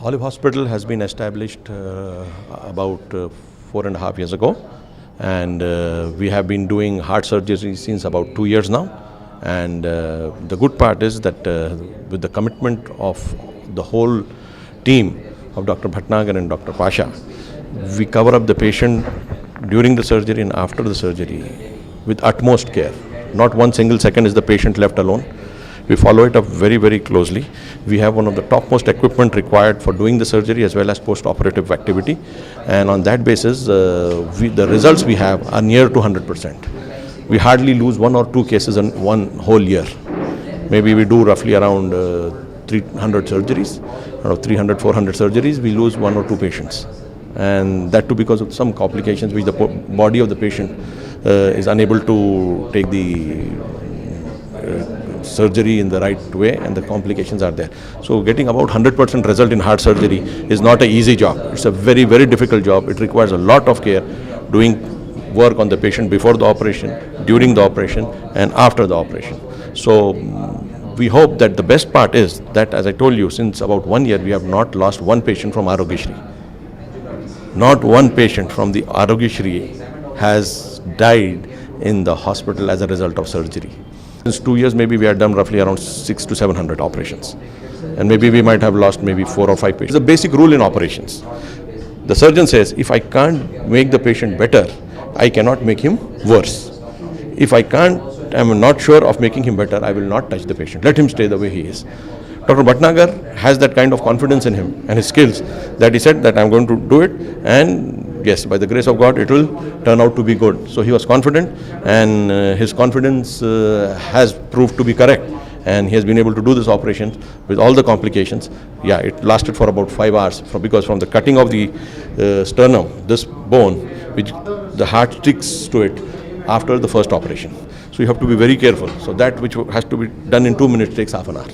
Olive Hospital has been established about 4.5 years ago, and we have been doing heart surgery since about 2 years now. And the good part is that with the commitment of the whole team of Dr. Bhatnagar and Dr. Pasha, we cover up the patient during the surgery and after the surgery with utmost care. Not one single second is the patient left alone. We follow it up very, very closely. We have one of the topmost equipment required for doing the surgery as well as post-operative activity. And on that basis, the results we have are near to 100%. We hardly lose 1 or 2 cases in one whole year. Maybe we do roughly around 300 surgeries. Out of 300, 400 surgeries, we lose 1 or 2 patients. And that too because of some complications which the body of the patient is unable to take the surgery in the right way, and the complications are there. So getting about 100% result in heart surgery is not an easy job. It's a very, very difficult job. It requires a lot of care, doing work on the patient before the operation, during the operation, and after the operation. So we hope that the best part is that, as I told you, since about 1 year, we have not lost one patient from Arogyasri. Not one patient from the Arogyasri has died in the hospital as a result of surgery. Since 2 years, maybe we have done roughly around 600 to 700 operations. And maybe we might have lost maybe 4 or 5 patients. It's a basic rule in operations. The surgeon says, if I can't make the patient better, I cannot make him worse. If I'm not sure of making him better, I will not touch the patient. Let him stay the way he is. Dr. Bhatnagar has that kind of confidence in him and his skills that he said that I'm going to do it, and yes, by the grace of God, it will turn out to be good. So he was confident, and his confidence has proved to be correct, and he has been able to do this operation with all the complications. Yeah, it lasted for about 5 hours because from the cutting of the sternum, this bone, which the heart sticks to it after the first operation. So you have to be very careful. So that which has to be done in 2 minutes takes half an hour.